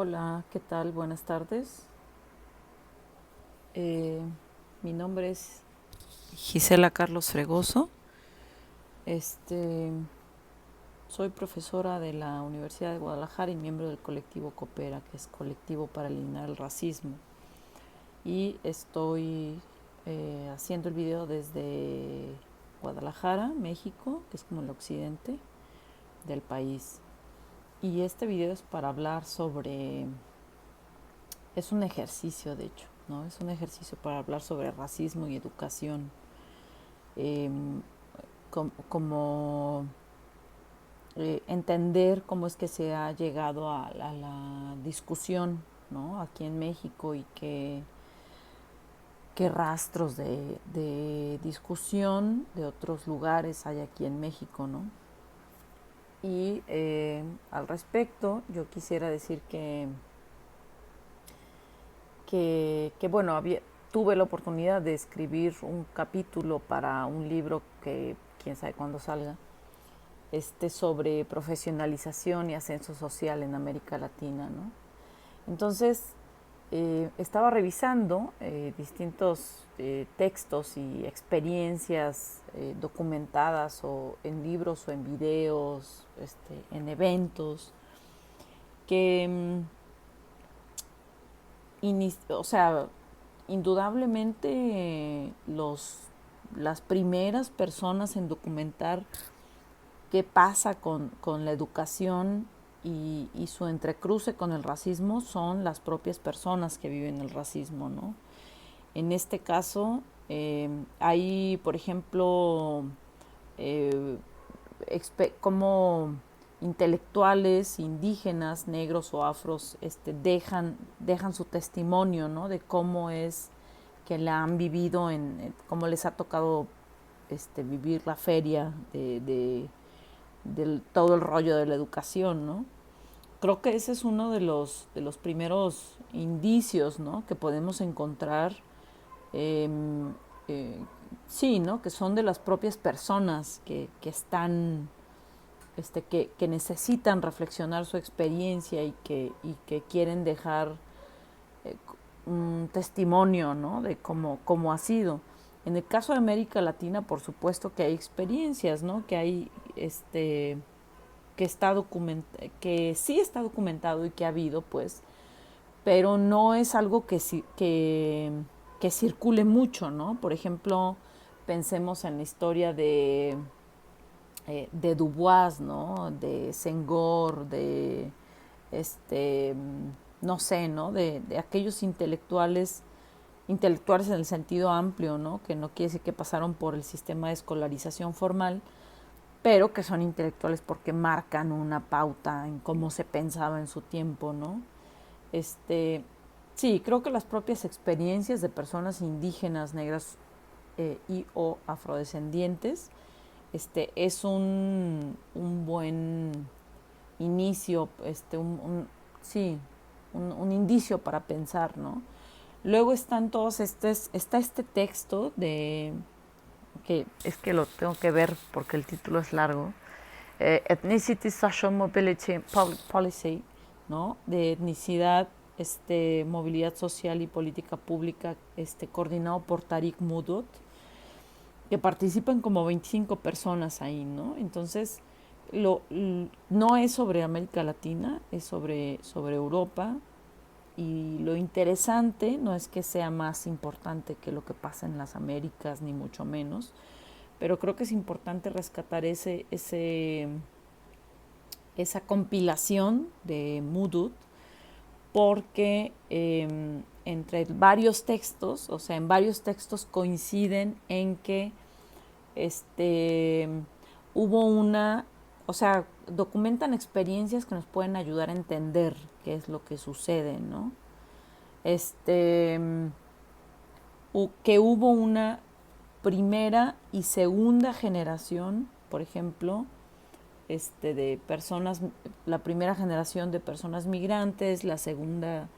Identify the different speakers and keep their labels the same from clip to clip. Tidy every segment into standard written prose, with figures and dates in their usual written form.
Speaker 1: Hola, ¿qué tal? Buenas tardes. Eh, Mi nombre es Gisela Carlos Fregoso. Este, Soy profesora de la Universidad de Guadalajara y miembro del colectivo Coopera, que es colectivo para eliminar el racismo. Y estoy haciendo el video desde Guadalajara, México, que es como el occidente del país. Y este video es para hablar sobre. Es un ejercicio, de hecho, ¿no? Es un ejercicio para hablar sobre racismo y educación. Eh, como entender cómo es que se ha llegado a la discusión, ¿no? Aquí en México y qué rastros de discusión de otros lugares hay aquí en México, ¿no? Y al respecto, yo quisiera decir que bueno, tuve la oportunidad de escribir un capítulo para un libro que quién sabe cuándo salga, sobre profesionalización y ascenso social en América Latina, ¿no? Entonces, estaba revisando distintos textos y experiencias documentadas o en libros o en videos, en eventos, que o sea, indudablemente las primeras personas en documentar qué pasa con la educación y su entrecruce con el racismo son las propias personas que viven el racismo, ¿no? En este caso, hay, por ejemplo, eh, como intelectuales indígenas, negros o afros, dejan su testimonio, ¿no? De cómo es que la han vivido, cómo les ha tocado vivir la feria de todo el rollo de la educación, ¿no? Creo que ese es uno de los primeros indicios, ¿no? Que podemos encontrar, eh, eh, sí, ¿no? Que son de las propias personas que están, que necesitan reflexionar su experiencia y que quieren dejar eh, un testimonio, ¿no? De cómo ha sido. En el caso de América Latina, por supuesto que hay experiencias, ¿no? Que hay que sí está documentado y que ha habido, pues, pero no es algo que circule mucho, ¿no? Por ejemplo, pensemos en la historia de Dubois, ¿no? De Senghor, este, no sé, ¿no? De aquellos intelectuales en el sentido amplio, ¿no? Que no quiere decir que pasaron por el sistema de escolarización formal, pero que son intelectuales porque marcan una pauta en cómo se pensaba en su tiempo, ¿no? Este, sí, creo que las propias experiencias de personas indígenas, negras y o afrodescendientes, es un buen inicio, sí, un indicio para pensar, ¿no? Luego están está este texto que es que lo tengo que ver porque el título es largo, Ethnicity, Social Mobility Policy, ¿no? De etnicidad, movilidad social y política pública, coordinado por Tariq Mudut, que participan como 25 personas ahí, ¿no? Entonces, no es sobre América Latina, es sobre Europa, y lo interesante no es que sea más importante que lo que pasa en las Américas, ni mucho menos, pero creo que es importante rescatar esa compilación de Mudut porque entre varios textos, o sea, en varios textos coinciden en que este, hubo o sea, documentan experiencias que nos pueden ayudar a entender qué es lo que sucede, ¿no? Este, que hubo una primera y segunda generación, por ejemplo, de personas, la primera generación de personas migrantes, la segunda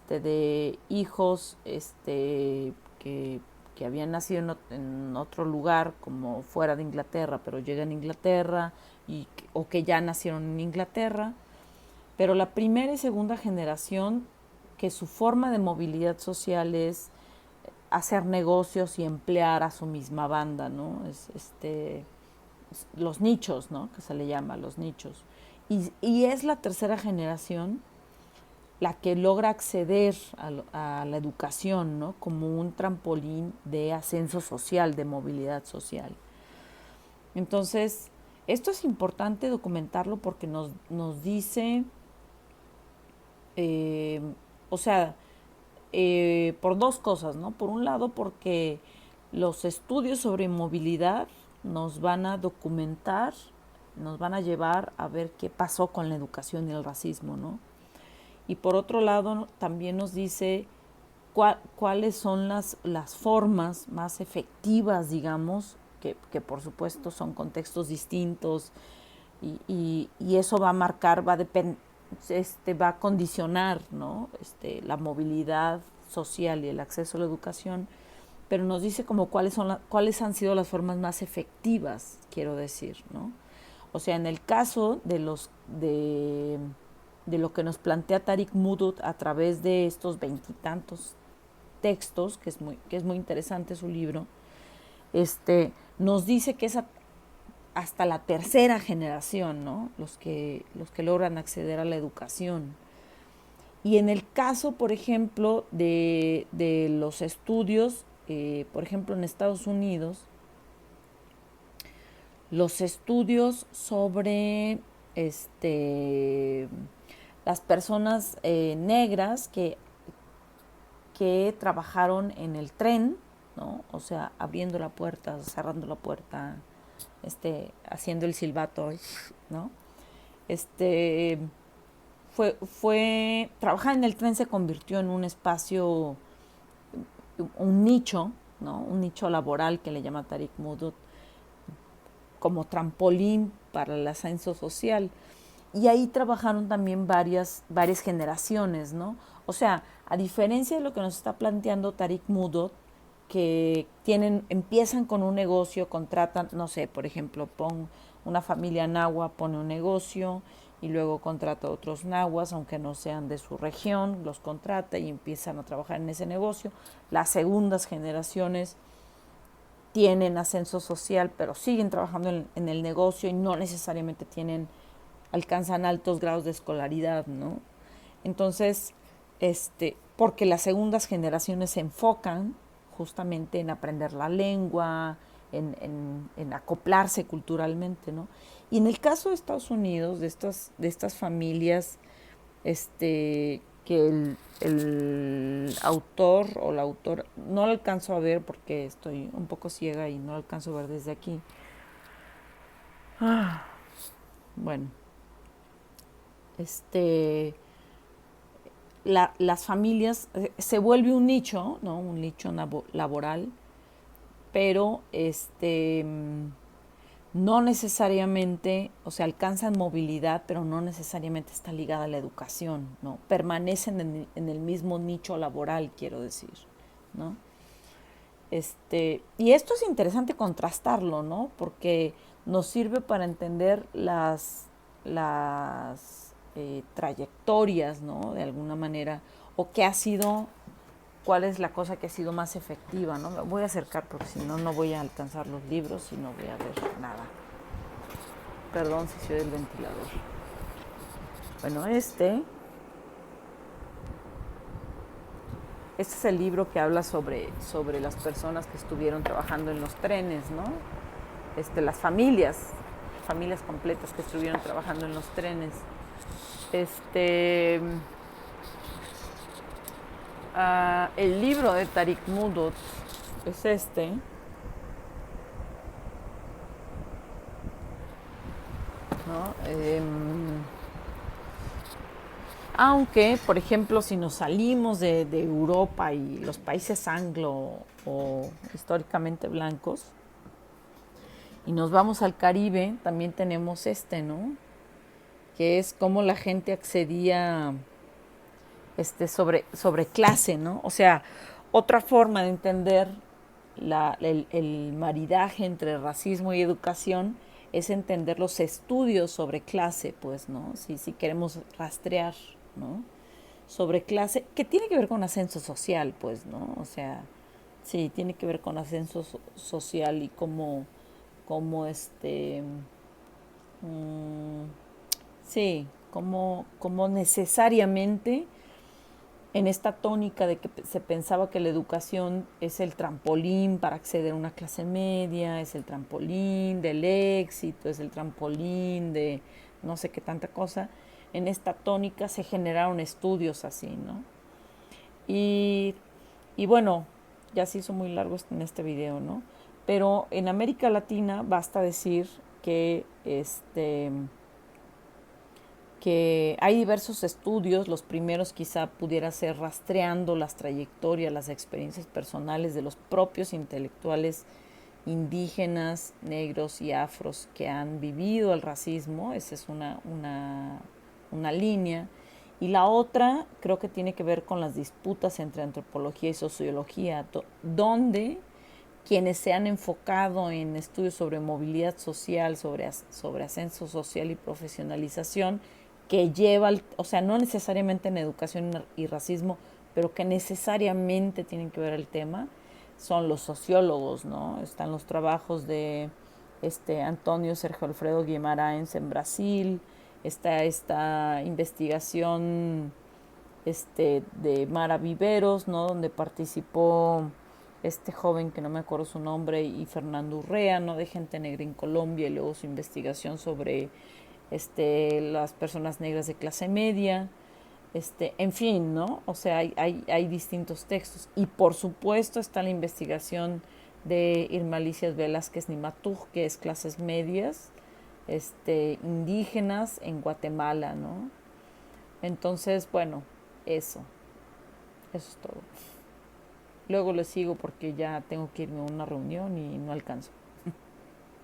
Speaker 1: de hijos que, que habían nacido en otro lugar, como fuera de Inglaterra, pero llegan a Inglaterra, o que ya nacieron en Inglaterra. Pero la primera y segunda generación, que su forma de movilidad social es hacer negocios y emplear a su misma banda, ¿no? Los nichos, ¿no? Que se le llama los nichos. Y es la tercera generación la que logra acceder a la educación, ¿no? Como un trampolín de ascenso social, de movilidad social. Entonces, esto es importante documentarlo porque nos dice, eh, o sea, por dos cosas, ¿no? Por un lado, porque los estudios sobre movilidad nos van a documentar, nos van a llevar a ver qué pasó con la educación y el racismo, ¿no? Y por otro lado, también nos dice cuáles son las formas más efectivas, digamos, que por supuesto son contextos distintos y eso va a marcar, va a condicionar, ¿no? La movilidad social y el acceso a la educación, pero nos dice como cuáles han sido las formas más efectivas, quiero decir, ¿no? O sea, en el caso de lo que nos plantea Tariq Mudut a través de estos veintitantos textos, que es muy interesante su libro, nos dice que es hasta la tercera generación, ¿no? Los que logran acceder a la educación. Y en el caso, por ejemplo, de los estudios, por ejemplo, en Estados Unidos, los estudios sobre las personas negras que trabajaron en el tren, ¿no? O sea, abriendo la puerta, cerrando la puerta, haciendo el silbato, ¿no? Trabajar en el tren se convirtió en un espacio, un nicho, ¿no? Un nicho laboral que le llama Tariq Mudut, como trampolín para el ascenso social. Y ahí trabajaron también varias generaciones, ¿no? O sea, a diferencia de lo que nos está planteando Tariq Mudut, que empiezan con un negocio, contratan, no sé, por ejemplo, una familia nahua pone un negocio y luego contrata a otros nahuas, aunque no sean de su región, los contrata y empiezan a trabajar en ese negocio. Las segundas generaciones tienen ascenso social, pero siguen trabajando en el negocio y no necesariamente alcanzan altos grados de escolaridad, ¿no? Entonces, porque las segundas generaciones se enfocan justamente en aprender la lengua, en acoplarse culturalmente, ¿no? Y en el caso de Estados Unidos, de estas familias, que el autor o la autora, no lo alcanzo a ver porque estoy un poco ciega y no lo alcanzo a ver desde aquí. Bueno, las familias se vuelve un nicho, ¿no? Un nicho laboral, pero no necesariamente, o sea, alcanzan movilidad, pero no necesariamente está ligada a la educación, ¿no? Permanecen en el mismo nicho laboral, quiero decir, ¿no? Y esto es interesante contrastarlo, ¿no? Porque nos sirve para entender las trayectorias, ¿no? De alguna manera, o qué ha sido, cuál es la cosa que ha sido más efectiva, ¿no? Me voy a acercar porque si no, no voy a alcanzar los libros y no voy a ver nada. Perdón si soy del ventilador. Bueno, este es el libro que habla sobre las personas que estuvieron trabajando en los trenes, ¿no? Las familias completas que estuvieron trabajando en los trenes. El libro de Tariq Mudut es ¿no? Aunque, por ejemplo, si nos salimos de Europa y los países anglo o históricamente blancos y nos vamos al Caribe, también tenemos ¿no? Que es cómo la gente accedía sobre clase, ¿no? O sea, otra forma de entender el maridaje entre racismo y educación es entender los estudios sobre clase, pues, ¿no? Si queremos rastrear, ¿no? Sobre clase, que tiene que ver con ascenso social, pues, ¿no? O sea, sí, tiene que ver con ascenso social y cómo mm, sí, como necesariamente en esta tónica de que se pensaba que la educación es el trampolín para acceder a una clase media, es el trampolín del éxito, es el trampolín de no sé qué tanta cosa, en esta tónica se generaron estudios así, ¿no? Y, y bueno, ya se hizo muy largo en este video, ¿no? Pero en América Latina basta decir que que hay diversos estudios, los primeros quizá pudiera ser rastreando las trayectorias, las experiencias personales de los propios intelectuales indígenas, negros y afros que han vivido el racismo, esa es una línea. Y la otra creo que tiene que ver con las disputas entre antropología y sociología, donde quienes se han enfocado en estudios sobre movilidad social, sobre ascenso social y profesionalización, que lleva, o sea, no necesariamente en educación y racismo, pero que necesariamente tienen que ver el tema, son los sociólogos, ¿no? Están los trabajos de Antonio Sergio Alfredo Guimarães en Brasil, está esta investigación de Mara Viveros, ¿no? Donde participó este joven que no me acuerdo su nombre y Fernando Urrea, ¿no? De gente negra en Colombia, y luego su investigación sobre las personas negras de clase media, en fin, ¿no? O sea, hay distintos textos. Y por supuesto está la investigación de Irma Alicia Velázquez Nimatug, que es clases medias, indígenas en Guatemala, ¿no? Entonces, bueno, eso, eso es todo. Luego le sigo porque ya tengo que irme a una reunión y no alcanzo.